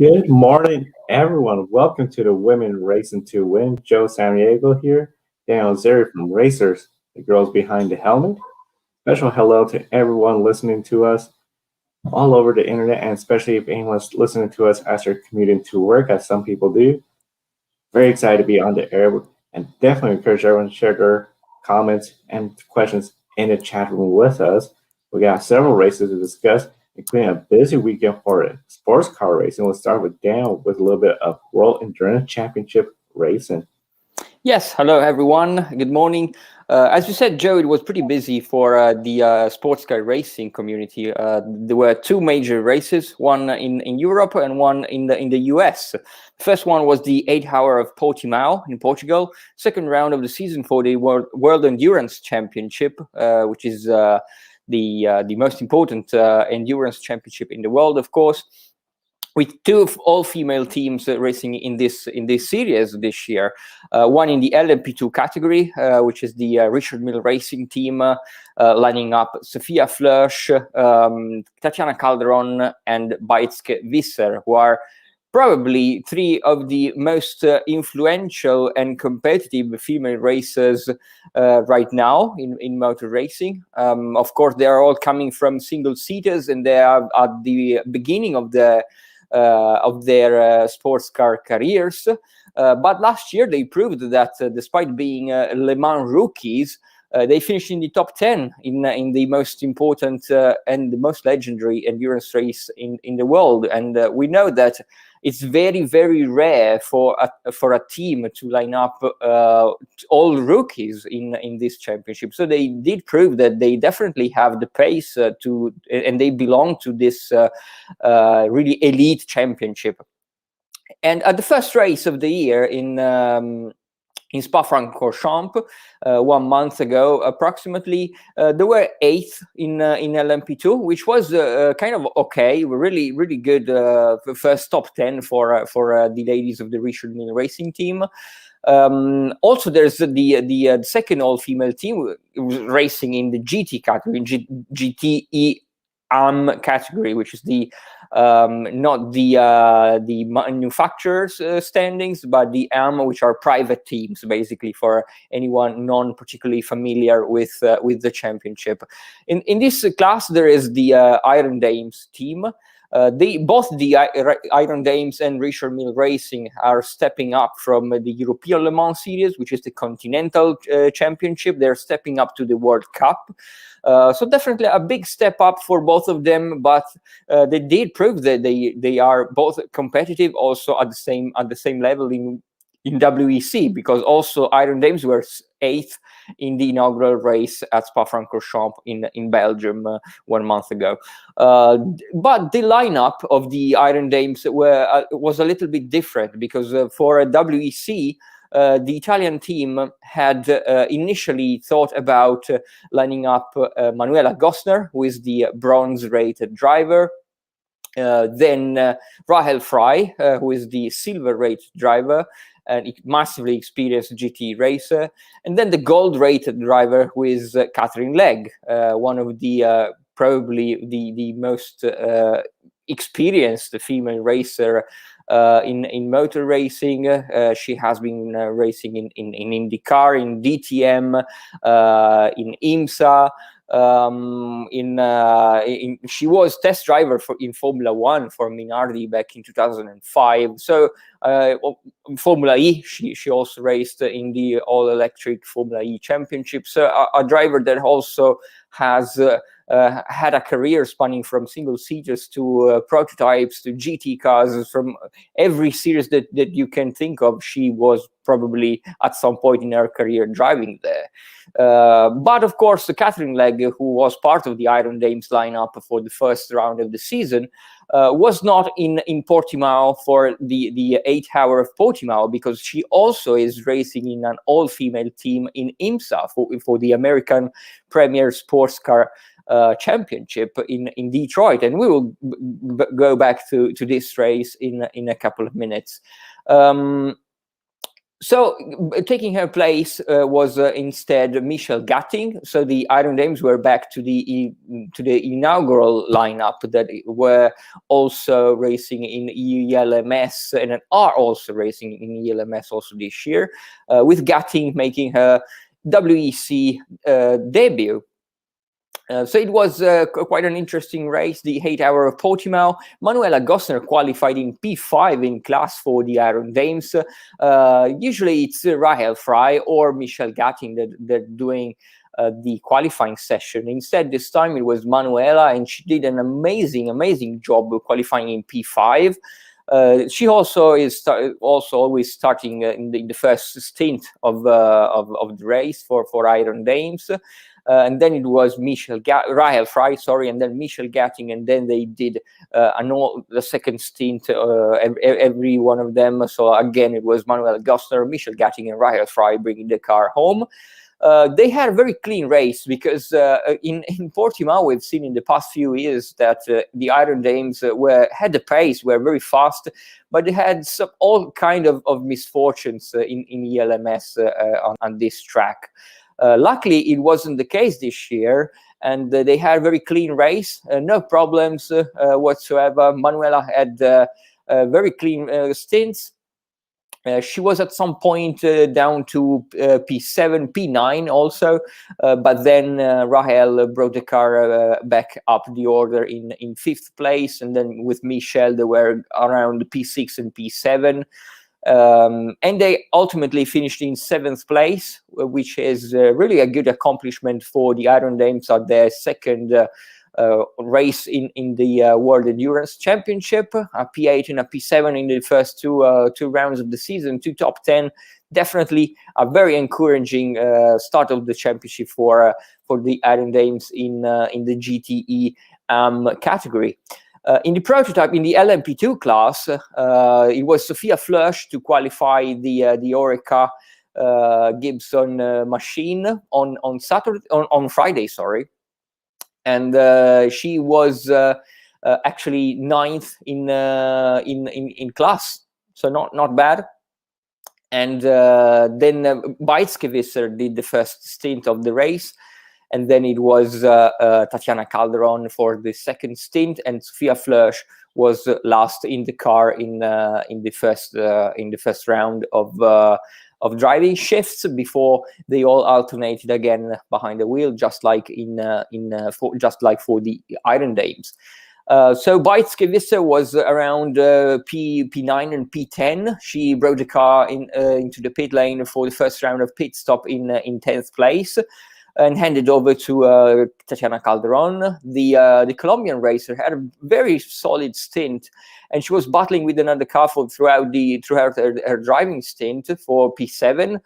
Good morning, everyone. Welcome to the Women Racing to Win. Joe Samaniego here. Daniel Zeri from Racers, the girls behind the helmet. Special hello to everyone listening to us all over the internet, and especially if anyone's listening to us as they're commuting to work, as some people do. Very excited to be on the air, and definitely encourage everyone to share their comments and questions in the chat room with us. We got several races to discuss, including a busy weekend for sports car racing. We'll start with Dan with a little bit of World Endurance Championship racing. Yes, hello everyone. Good morning. As you said, Joe, it was pretty busy for the sports car racing community. There were two major races, one in Europe and one in the US. The first one was the 8-hour of Portimao in Portugal, second round of the season for the World Endurance Championship, which is the most important endurance championship in the world, of course, with two all-female teams racing in this series this year. One in the LMP2 category, which is the Richard Mille Racing team, lining up Sofia Flörsch, Tatiana Calderon, and Baitske Visser, who are probably three of the most influential and competitive female racers right now in motor racing. Of course, they are all coming from single-seaters, and they are at the beginning of their sports car careers. But last year they proved that despite being Le Mans rookies, they finished in the top 10 in the most important and the most legendary endurance race in the world. And we know that it's very, very rare for a team to line up all rookies in this championship. So they did prove that they definitely have the pace and they belong to this really elite championship. And at the first race of the year in Spa-Francorchamps 1 month ago, approximately, there were 8th in LMP2, which was kind of okay, really, really good first top 10 for the ladies of the Richard Mille Racing team. Also, there's the second all-female team racing in the GT category, GTE AM category, which is the not the manufacturers standings, but the AM, which are private teams, basically, for anyone non-particularly familiar with the championship. In this class, there is the Iron Dames team. Both the Iron Dames and Richard Mille Racing are stepping up from the European Le Mans Series, which is the Continental Championship. They're stepping up to the World Cup. So definitely a big step up for both of them, but they did prove that they are both competitive, also at the same level in WEC, because also Iron Dames were 8th in the inaugural race at Spa-Francorchamps in Belgium 1 month ago. But the lineup of the Iron Dames was a little bit different, because for WEC, the Italian team had initially thought about lining up Manuela Gosner, who is the bronze-rated driver, then Rahel Frey, who is the silver-rated driver, and massively experienced GT racer, and then the gold-rated driver, who is Katherine Legge, one of the probably the most experienced female racer in motor racing. She has been racing in IndyCar, in DTM, in IMSA. She was test driver in Formula One for Minardi back in 2005. So Formula E, she also raced in the all-electric Formula E championship. So a driver that also has had a career spanning from single-seaters to prototypes to GT cars. From every series that you can think of, she was probably at some point in her career driving there. But of course, Katherine Legge, who was part of the Iron Dames lineup for the first round of the season, was not in Portimao for the 8-hour of Portimao, because she also is racing in an all-female team in IMSA for the American Premier Sports Car Championship in Detroit, and we will go back to this race in a couple of minutes. So taking her place was instead Michelle Gatting. So the Iron Dames were back to the inaugural lineup that were also racing in ELMS and are also racing in ELMS also this year, with Gatting making her WEC debut. So it was quite an interesting race, the 8 Hour of Portimao. Manuela Gossner qualified in P5 in class for the Iron Dames. Usually it's Rahel Fry or Michelle Gatting that doing the qualifying session. Instead, this time it was Manuela, and she did an amazing job qualifying in P5. She also is always starting in the first stint of the race for Iron Dames. And then it was Rahel Fry, and then Michelle Gatting, and then they did the second stint, every one of them. So again, it was Manuel Gossner, Michelle Gatting, and Rahel Fry bringing the car home. They had a very clean race because in Portimao, we've seen in the past few years that the Iron Dames had the pace, were very fast, but they had all kind of misfortunes in ELMS on this track. Luckily, it wasn't the case this year, and they had a very clean race, no problems whatsoever. Manuela had very clean stints. She was at some point down to P7, P9 also, but then Rahel brought the car back up the order in 5th place, and then with Michelle, they were around P6 and P7. And they ultimately finished in 7th place, which is really a good accomplishment for the Iron Dames at their second race in the World Endurance Championship. A P8 and a P7 in the first two rounds of the season, 2 top 10. Definitely a very encouraging start of the championship for the Iron Dames in the GTE category. In the prototype, in the LMP2 class, it was Sophia Flörsch to qualify the Oreca Gibson machine on Friday, and she was actually 9th in class, so not bad. And then Beitzkewisser did the first stint of the race. And then it was Tatiana Calderon for the second stint, and Sophia Flörsch was last in the car in the first round of driving shifts before they all alternated again behind the wheel, just like for the Iron Dames. So Beitzkewisser was around P9 and P10. She brought the car into the pit lane for the first round of pit stop in 10th place. And handed over to Tatiana Calderon. The Colombian racer had a very solid stint, and she was battling with another car throughout her driving stint for P7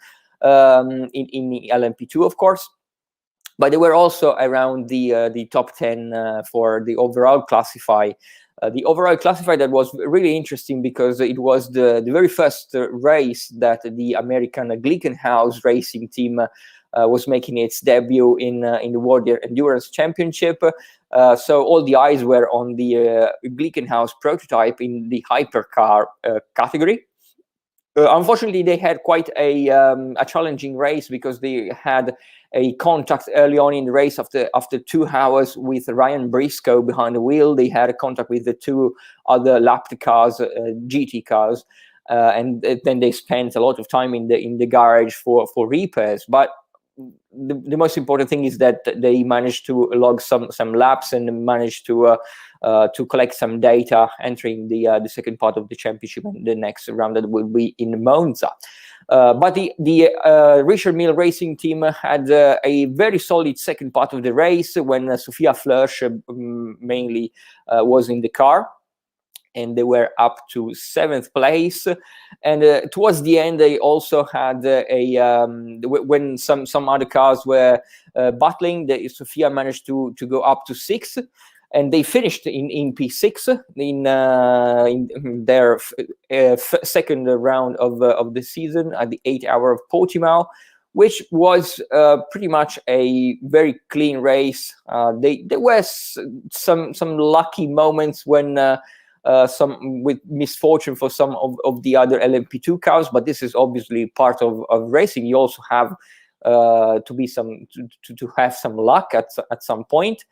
in LMP2, of course. But they were also around the top 10 for the overall classify. The overall classify that was really interesting because it was the very first race that the American Glickenhaus racing team was making its debut in the World Endurance Championship. So all the eyes were on the Glickenhaus prototype in the hypercar category. Unfortunately, they had quite a challenging race because they had a contact early on in the race after 2 hours with Ryan Briscoe behind the wheel. They had a contact with the 2 other lapped cars, GT cars, and then they spent a lot of time in the garage for repairs. But the most important thing is that they managed to log some laps and managed to collect some data entering the second part of the championship and the next round that will be in Monza. But the Richard Mille Racing team had a very solid second part of the race when Sophia Flörsch mainly was in the car. And they were up to 7th place, and towards the end they also had when some other cars were battling, Sophia managed to go up to 6th, and they finished in P6 in their second round of the season at the 8 Hour of Portimao, which was pretty much a very clean race. There were some lucky moments when some with misfortune for some of the other LMP2 cars, but this is obviously part of racing. You also have to have some luck at some point.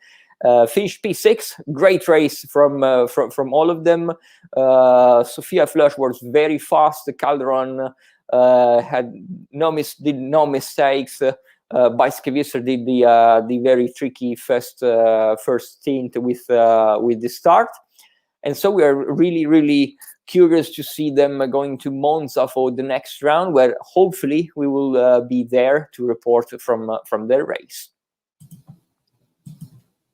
Finished P6, great race from all of them. Sophia Flörsch was very fast. Calderon did no mistakes. Bicekevisser did the very tricky first stint with the start, and so we are really curious to see them going to Monza for the next round, where hopefully we will be there to report from their race.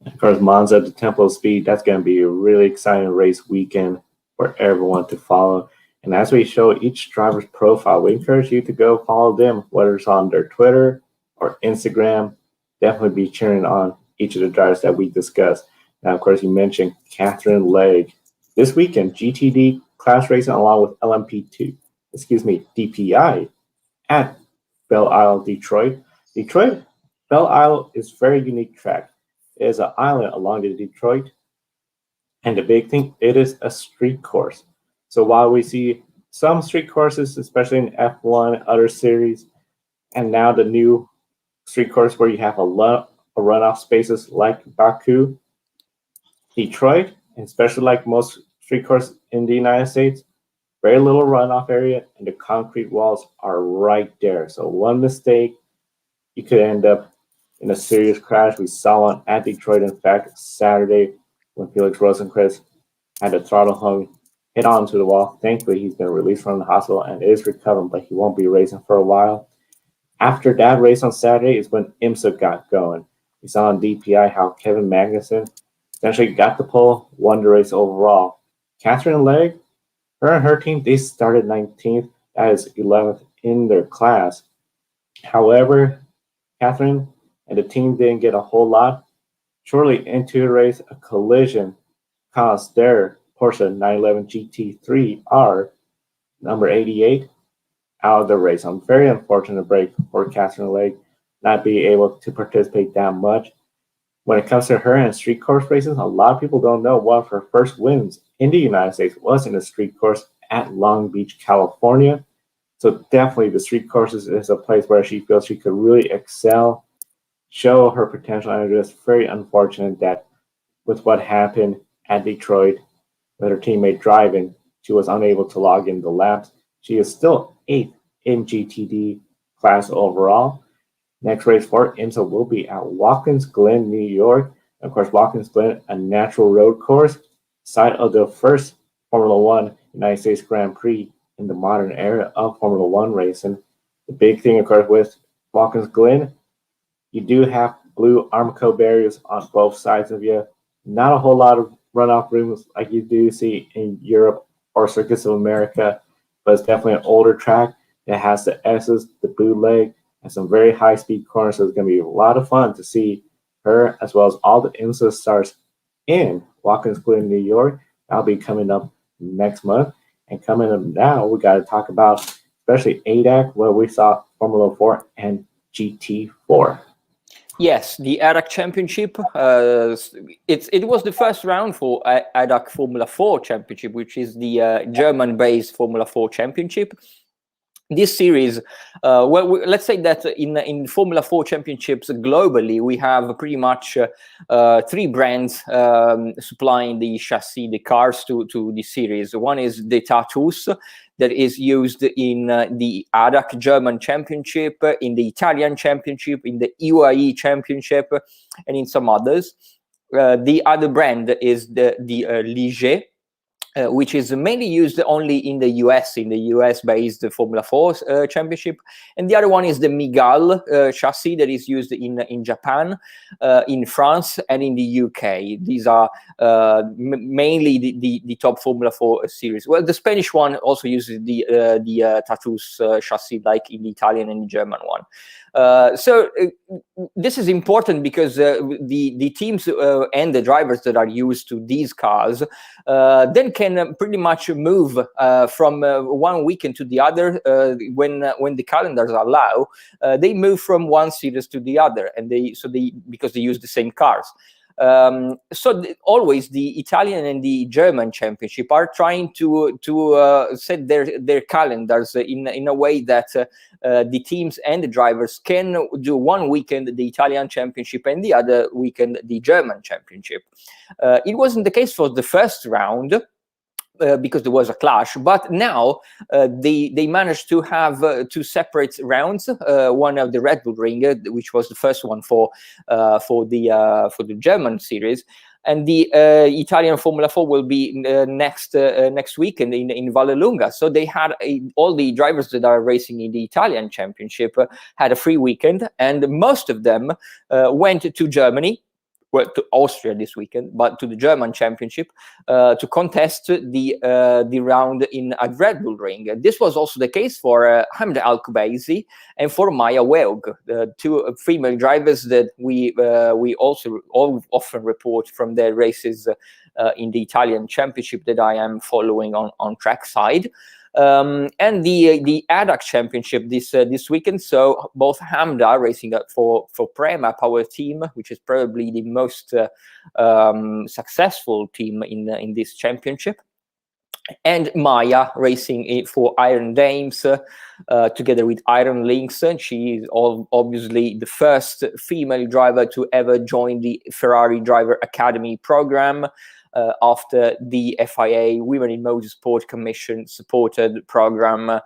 Of course, Monza at the Temple of Speed, that's going to be a really exciting race weekend for everyone to follow. And as we show each driver's profile, we encourage you to go follow them, whether it's on their Twitter or Instagram. Definitely be cheering on each of the drivers that we discussed. Now, of course, you mentioned Katherine Legge. This weekend, GTD class racing along with DPI at Belle Isle, Detroit. Belle Isle is a very unique track. It is an island along the Detroit. And the big thing, it is a street course. So while we see some street courses, especially in F1, other series, and now the new street course where you have a runoff spaces like Baku, Detroit, and especially like most street courses in the United States, very little runoff area, and the concrete walls are right there. So one mistake, you could end up in a serious crash. We saw one at Detroit, in fact, Saturday, when Felix Rosenqvist had the throttle hung, hit onto the wall. Thankfully, he's been released from the hospital and is recovering, but he won't be racing for a while. After that race on Saturday is when IMSA got going. We saw on DPI how Kevin Magnussen essentially got the pole, won the race overall. Katherine Legge, her and her team, they started 19th, that is 11th in their class. However, Katherine and the team didn't get a whole lot. Shortly into the race, a collision caused their Porsche 911 GT3R, number 88, out of the race. I'm very unfortunate break for Katherine Legge not being able to participate that much. When it comes to her and street course races, a lot of people don't know one of her first wins in the United States was in a street course at Long Beach, California. So definitely the street courses is a place where she feels she could really excel, show her potential, and it is very unfortunate that with what happened at Detroit with her teammate driving, she was unable to log in the laps. She is still 8th in GTD class overall. Next race for IMSA will be at Watkins Glen, New York. Of course, Watkins Glen, a natural road course, site of the first Formula One United States Grand Prix in the modern era of Formula One racing. The big thing, of course, with Watkins Glen, you do have blue Armco barriers on both sides of you. Not a whole lot of runoff rooms like you do see in Europe or Circuits of America, but it's definitely an older track that has the S's, the bootleg, and some very high-speed corners. So it's going to be a lot of fun to see her as well as all the IMSA stars in Watkins Glen, New York. That'll be coming up next month. And coming up now, we got to talk about especially ADAC, where we saw Formula 4 and GT4. Yes, the ADAC Championship. It was the first round for ADAC Formula 4 Championship, which is the German-based Formula 4 Championship. This series, let's say that in Formula 4 championships globally, we have pretty much 3 brands supplying the chassis, the cars to the series. One is the Tatus, that is used in the ADAC German Championship, in the Italian Championship, in the UAE Championship, and in some others. The other brand is the Legge, which is mainly used only in the US-based Formula 4 Championship. And the other one is the Miguel chassis that is used in Japan, in France, and in the UK. These are mainly the top Formula 4 series. Well, the Spanish one also uses the Tatus chassis, like in the Italian and the German one. So this is important because the teams and the drivers that are used to these cars then can pretty much move from one weekend to the other when the calendars allow. They move from one series to the other, and because they use the same cars. Always the Italian and the German championship are trying to set their calendars in a way that the teams and the drivers can do one weekend the Italian championship and the other weekend the German championship. It wasn't the case for the first round. Because there was a clash, but now they managed to have two separate rounds. One of the Red Bull Ring, which was the first one for the German series, and the Italian Formula 4 will be next weekend in Vallelunga. So they had all the drivers that are racing in the Italian championship had a free weekend, and most of them went to Germany. Well, to Austria this weekend, but to the German championship to contest the round at Red Bull Ring. This was also the case for Hamda Al-Kubaisi and for Maya Weog, the two female drivers that we also often report from their races in the Italian championship that I am following on trackside. And the ADAC championship this weekend. So both Hamda racing for Prema Power Team, which is probably the most successful team in this championship, and Maya racing for Iron Dames together with Iron Lynx. And she is obviously the first female driver to ever join the Ferrari Driver Academy program. After the FIA Women in Motorsport Commission supported program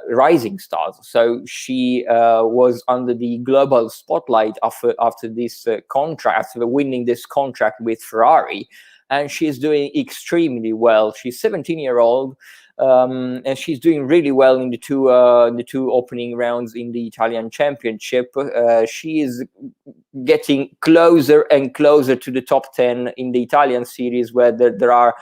Rising Stars. So she was under the global spotlight after this contract, winning this contract with Ferrari. And she's doing extremely well. She's 17-year-old, and she's doing really well in the two opening rounds in the Italian championship. She is getting closer and closer to the top 10 in the Italian series, where there are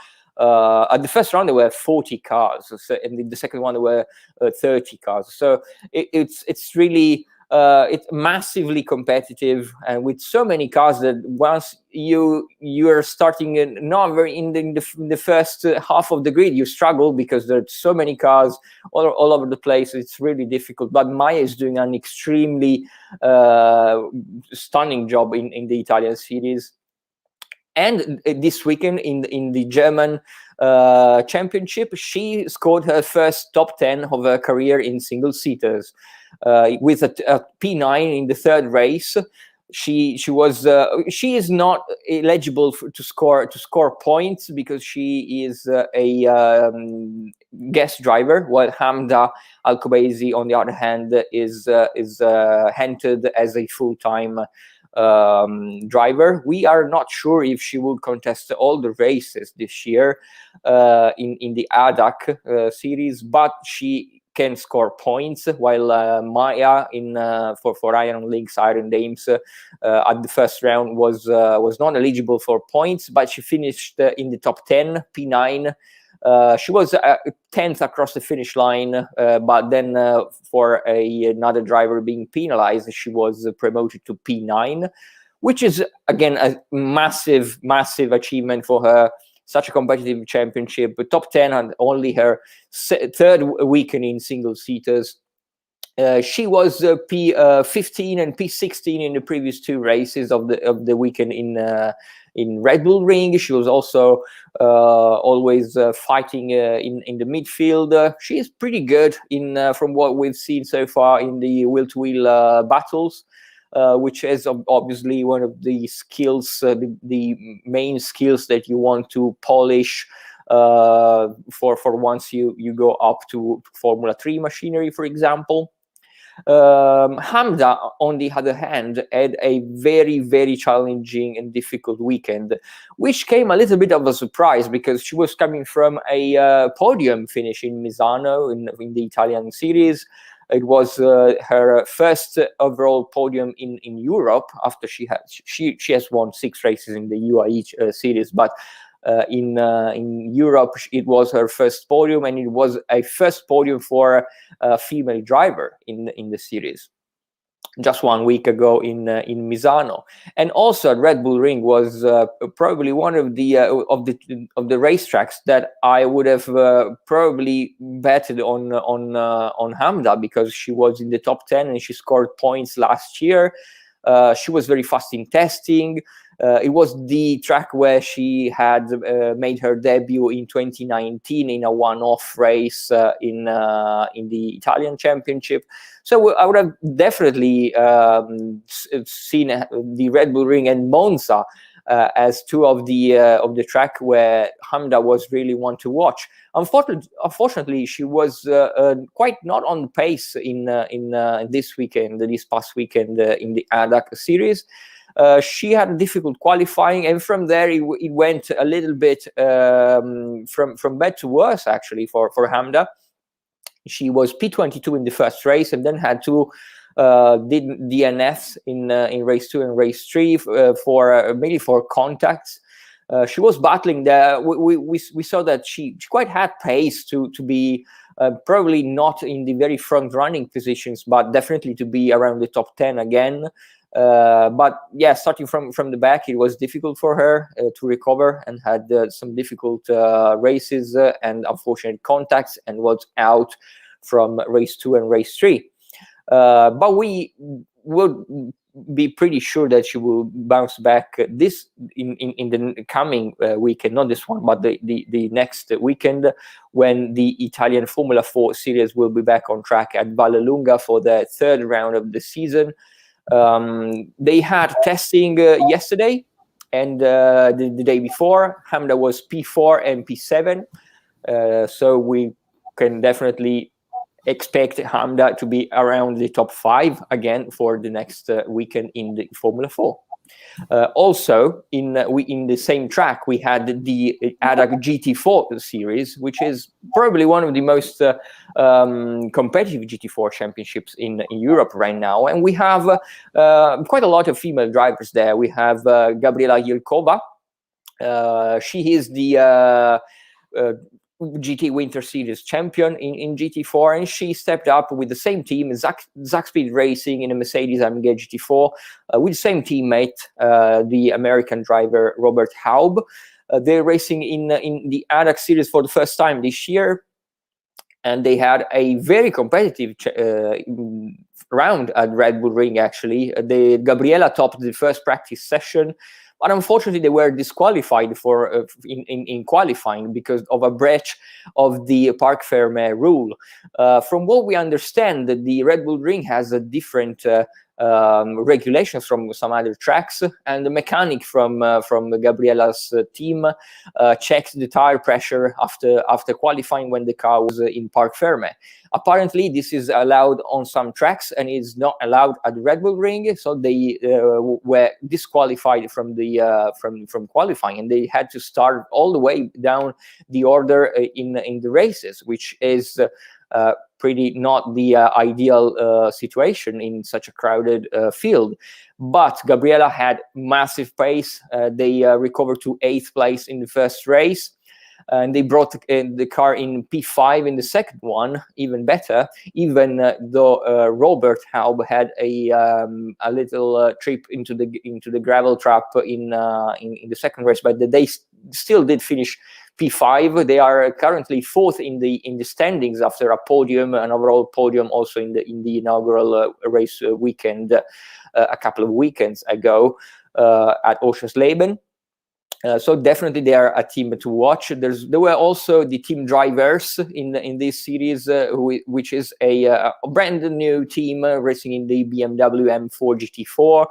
at the first round there were 40 cars, and in the second one there were 30 cars. So it's really it's massively competitive, and with so many cars that once you are starting not very in the first half of the grid, you struggle because there's so many cars all over the place. It's really difficult. But Maya is doing an extremely stunning job in the Italian series. And this weekend in the German championship, she scored her first top 10 of her career in single seaters with a P9 in the third race. She is not eligible to score points because she is a guest driver, while Hamda Al-Kubaisi, on the other hand, is entered as a full-time driver. We are not sure if she will contest all the races this year in the ADAC series, but she can score points, while Maya for Iron Lynx, Iron Dames at the first round was not eligible for points, but she finished in the top 10, P9. She was 10th across the finish line, but then for another driver being penalized, she was promoted to P9, which is again a massive achievement for her. Such a competitive championship, but top 10 and only her third weekend in single seaters. She was P15 and P16 in the previous two races of the weekend in Red Bull Ring. She was also always fighting in the midfield. She is pretty good from what we've seen so far in the wheel-to-wheel battles. Which is obviously one of the skills, the main skills that you want to polish for once you go up to Formula 3 machinery, for example. Hamda, on the other hand, had a very challenging and difficult weekend, which came a little bit of a surprise because she was coming from a podium finish in Misano in the Italian series. It was her first overall podium in Europe after she has won 6 races in the UAE series, but in Europe it was her first podium, and it was a first podium for a female driver in the series. Just 1 week ago in Misano, and also at Red Bull Ring was probably one of the racetracks that I would have probably betted on Hamda, because she was in the top 10 and she scored points last year. She was very fast in testing. It was the track where she had made her debut in 2019 in a one-off race in the Italian Championship. So I would have definitely seen the Red Bull Ring and Monza as two of the track where Hamda was really one to watch. Unfortunately, she was quite not on the pace in this past weekend in the ADAC series. She had a difficult qualifying, and from there it went a little bit from bad to worse actually for Hamda. She was P22 in the first race, and then had to did DNFs in race 2 and race 3 mainly for contacts. She was battling there. We saw that she quite had pace to be probably not in the very front running positions, but definitely to be around the top 10 again. But yeah, starting from the back, it was difficult for her to recover, and had some difficult races and unfortunate contacts, and was out from race 2 and race 3. But we would be pretty sure that she will bounce back this in the coming weekend, not this one, but the next weekend, when the Italian Formula 4 series will be back on track at Vallelunga for the third round of the season. They had testing yesterday, and the day before. Hamda was P4 and P7, so we can definitely expect Hamda to be around the top 5 again for the next weekend in the Formula 4. Also, in the same track, we had the ADAC GT4 series, which is probably one of the most competitive GT4 championships in Europe right now. And we have quite a lot of female drivers there. We have Gabriela Yilkova. She is the GT Winter Series champion in GT4, and she stepped up with the same team, Zach Speed Racing, in a Mercedes AMG GT4, with the same teammate, the American driver Robert Haub. They're racing in the ADAC series for the first time this year, and they had a very competitive round at Red Bull Ring. Actually, Gabriela topped the first practice session, but unfortunately they were disqualified for in qualifying because of a breach of the Parc Fermé rule. From what we understand, the Red Bull Ring has a different regulations from some other tracks, and the mechanic from Gabriela's team checked the tire pressure after qualifying when the car was in Parc Fermé. Apparently, this is allowed on some tracks and is not allowed at the Red Bull Ring, so they were disqualified from the from qualifying, and they had to start all the way down the order in the races, which is pretty not the ideal situation in such a crowded field. But Gabriela had massive pace. They recovered to 8th place in the first race, and they brought the car in P5 in the second one, even better, even though Robert Haub had a little trip into the gravel trap in the second race, but they still did finish P5. They are currently 4th in the standings after a podium, an overall podium, also in the inaugural race weekend a couple of weekends ago at Oschersleben. So definitely they are a team to watch. There were also the team drivers in this series, which is a brand new team racing in the BMW M4 GT4.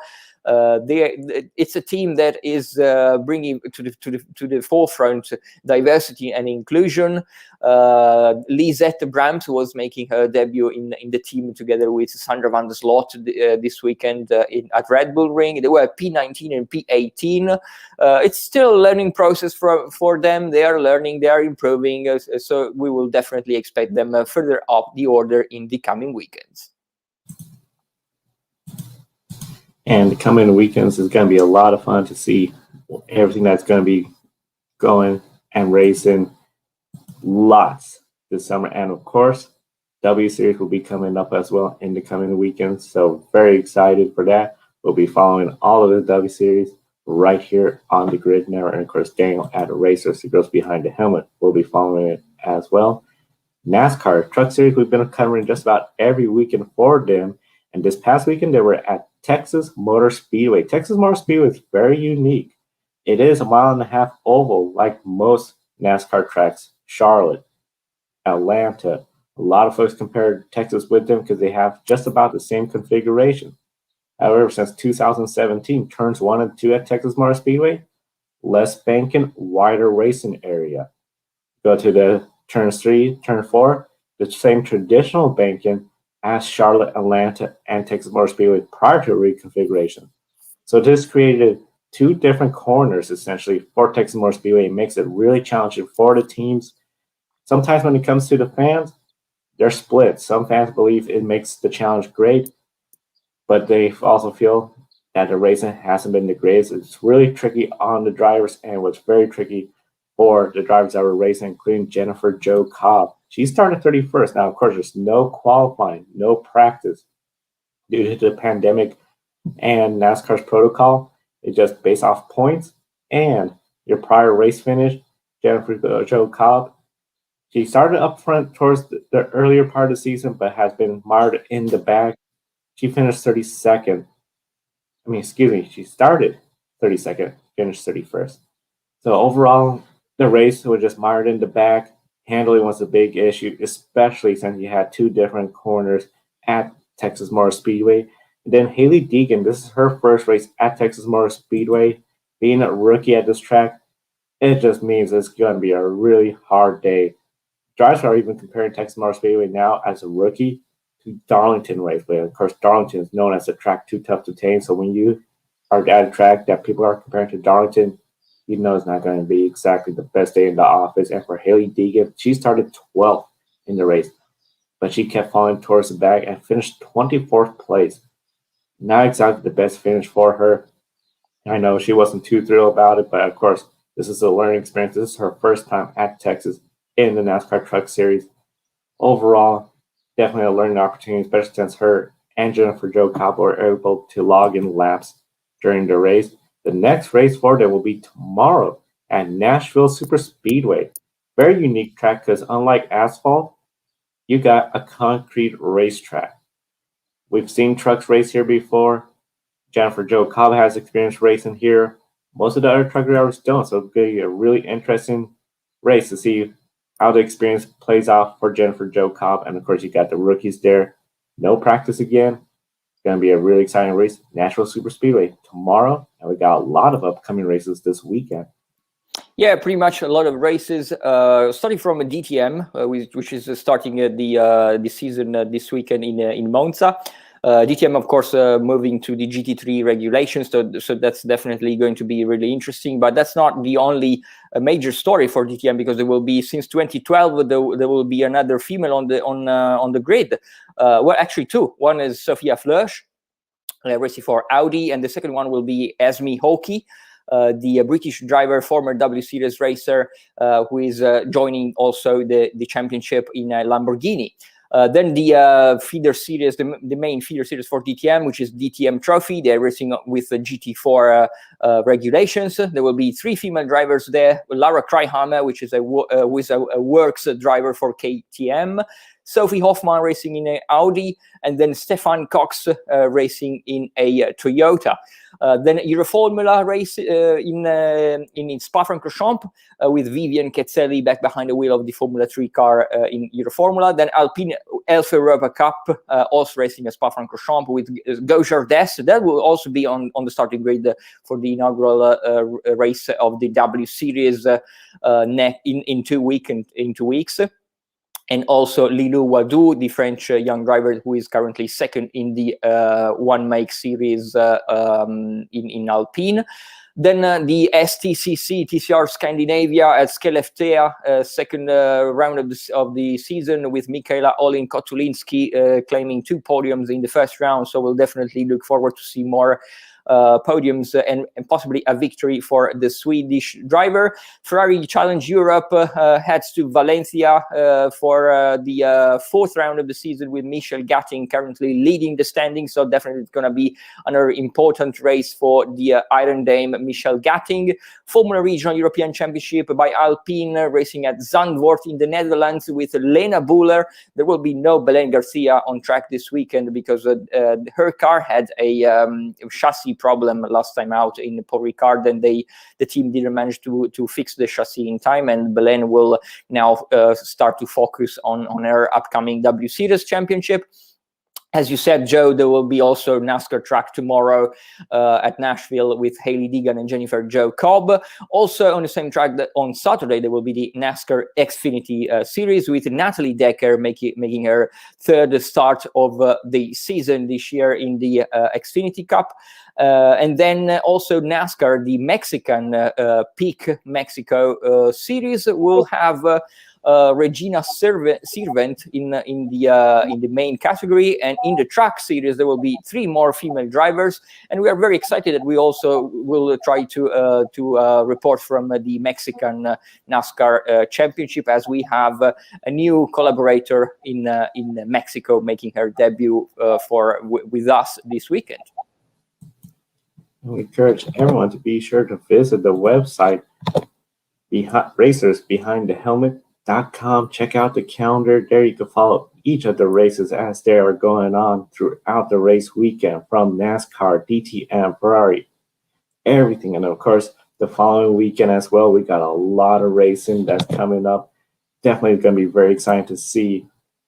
It's a team that is bringing to the forefront diversity and inclusion. Lisette Brams was making her debut in the team together with Sandra van der Slot this weekend at Red Bull Ring. They were P19 and P18. It's still a learning process for them. They are learning, they are improving. So we will definitely expect them further up the order in the coming weekends. And the coming weekends is going to be a lot of fun to see everything that's going to be going and racing lots this summer. And of course, W Series will be coming up as well in the coming weekends. So very excited for that. We'll be following all of the W Series right here on the Grid Network. And of course, Daniel at Racers, who goes behind the helmet, will be following it as well. NASCAR Truck Series, we've been covering just about every weekend for them. And this past weekend, they were at Texas Motor Speedway. Texas Motor Speedway is very unique. It is a 1.5 mile oval like most NASCAR tracks. Charlotte, Atlanta. A lot of folks compare Texas with them because they have just about the same configuration. However, since 2017, turns 1 and 2 at Texas Motor Speedway, less banking, wider racing area. Go to the turns 3, turn 4, the same traditional banking as Charlotte, Atlanta, and Texas Motor Speedway prior to reconfiguration. So this created 2 different corners essentially for Texas Motor Speedway. It makes it really challenging for the teams. Sometimes when it comes to the fans, they're split. Some fans believe it makes the challenge great, but they also feel that the racing hasn't been the greatest. It's really tricky on the drivers, and was very tricky for the drivers that were racing, including Jennifer Jo Cobb. She started 31st. Now, of course, there's no qualifying, no practice due to the pandemic and NASCAR's protocol. It's just based off points and your prior race finish. Jennifer Jo Cobb, she started up front towards the earlier part of the season, but has been mired in the back. She finished 32nd. She started 32nd, finished 31st. So overall, the race was just mired in the back. Handling was a big issue, especially since you had 2 different corners at Texas Motor Speedway. And then Hailie Deegan, this is her first race at Texas Motor Speedway. Being a rookie at this track, it just means it's going to be a really hard day. Drivers are even comparing Texas Motor Speedway now as a rookie to Darlington Raceway. Of course, Darlington is known as a track too tough to tame. So when you are at a track that people are comparing to Darlington, you know it's not going to be exactly the best day in the office. And for Hailie Deegan, she started 12th in the race, but she kept falling towards the back and finished 24th place. Not exactly the best finish for her. I know she wasn't too thrilled about it, but of course, this is a learning experience. This is her first time at Texas in the NASCAR Truck Series. Overall, definitely a learning opportunity, especially since her and Jennifer Jo Cobb were able to log in laps during the race. The next race for them will be tomorrow at Nashville Super Speedway. Very unique track because unlike asphalt, you got a concrete racetrack. We've seen trucks race here before. Jennifer Jo Cobb has experience racing here. Most of the other truck drivers don't, so it's going to be a really interesting race to see how the experience plays out for Jennifer Jo Cobb. And of course, you got the rookies there. No practice again. It's going to be a really exciting race. Nashville Super Speedway tomorrow, and we got a lot of upcoming races this weekend. Yeah, pretty much a lot of races, starting from a DTM, which is starting the season this weekend in Monza. DTM, of course, moving to the GT3 regulations, so that's definitely going to be really interesting. But that's not the only major story for DTM, because there will be, since 2012, there will be another female on the grid. Well, actually 2. One is Sophia Flörsch, racing for Audi, and the second one will be Esme Hockey, the British driver, former W Series racer, who is joining also the championship in Lamborghini. Then the feeder series, the main feeder series for DTM, which is DTM Trophy. They're racing with the GT4 regulations. There will be 3 female drivers there. Laura Kryhammer, which is a works driver for KTM. Sophie Hoffman racing in an Audi, and then Stefan Cox racing in a Toyota. Then Euroformula race in Spa-Francorchamps with Vivian Ketzelli back behind the wheel of the Formula 3 car in Euroformula. Then Alpine Elf Europa Cup also racing at Spa-Francorchamps with Gojardès. That will also be on the starting grid for the inaugural race of the W Series in 2 weeks. And also Lilou Wadou, the French young driver who is currently second in the One Make series in Alpine. Then the STCC TCR Scandinavia at Skellefteå, second round of the season, with Michaela Olin Kotulinski claiming 2 podiums in the first round. So we'll definitely look forward to see more podiums and possibly a victory for the Swedish driver. Ferrari Challenge Europe heads to Valencia for the fourth round of the season, with Michel Gatting currently leading the standings. So definitely it's going to be another important race for the Iron Dame Michel Gatting. Formula Regional European Championship by Alpine, racing at Zandvoort in the Netherlands with Lena Buller. There will be no Belen Garcia on track this weekend because her car had a chassis problem last time out in Paul Ricard, and the team didn't manage to fix the chassis in time, and Belen will now start to focus on her upcoming W Series Championship. As you said, Joe, there will be also NASCAR track tomorrow at Nashville with Hailie Deegan and Jennifer Jo Cobb. Also on the same track, that on Saturday, there will be the NASCAR Xfinity Series with Natalie Decker making her third start of the season this year in the Xfinity Cup. And then also NASCAR, the Mexican Peak Mexico Series will have Regina Servent in the main category, and in the track series there will be 3 more female drivers, and we are very excited that we also will try to report from the Mexican NASCAR Championship, as we have a new collaborator in Mexico making her debut with us this weekend. We encourage everyone to be sure to visit the website racersbehindthehelmet.com. Check out the calendar. There you can follow each of the races as they are going on throughout the race weekend, from NASCAR, DTM, Ferrari, everything. And of course, the following weekend as well, we got a lot of racing that's coming up. Definitely going to be very exciting to see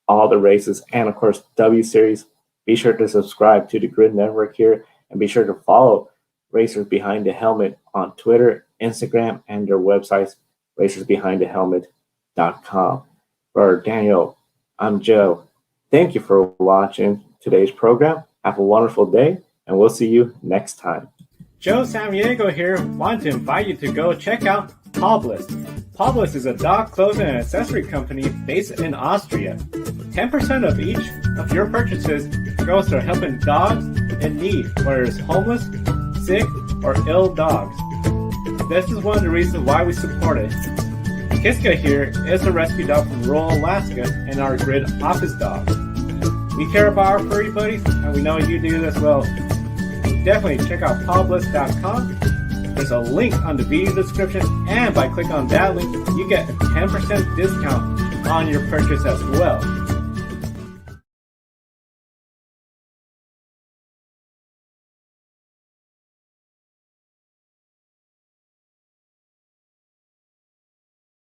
all the races. And of course, W Series. Be sure to subscribe to the Grid Network here, and be sure to follow Racers Behind the Helmet on Twitter, Instagram, and their websites, racersbehindthehelmet.com. For Daniel, I'm Joe. Thank you for watching today's program. Have a wonderful day, and we'll see you next time. Joe Samaniego here. Want to invite you to go check out Publis. Publis is a dog clothing and accessory company based in Austria. 10% of each of your purchases goes to helping dogs in need, whether it's homeless, sick, or ill dogs. This is one of the reasons why we support it. Kiska here is a rescue dog from rural Alaska and our Grid office dog. We care about our furry buddies, and we know you do as well. Definitely check out Publis.com. There's a link on the video description, and by clicking on that link, you get a 10% discount on your purchase as well.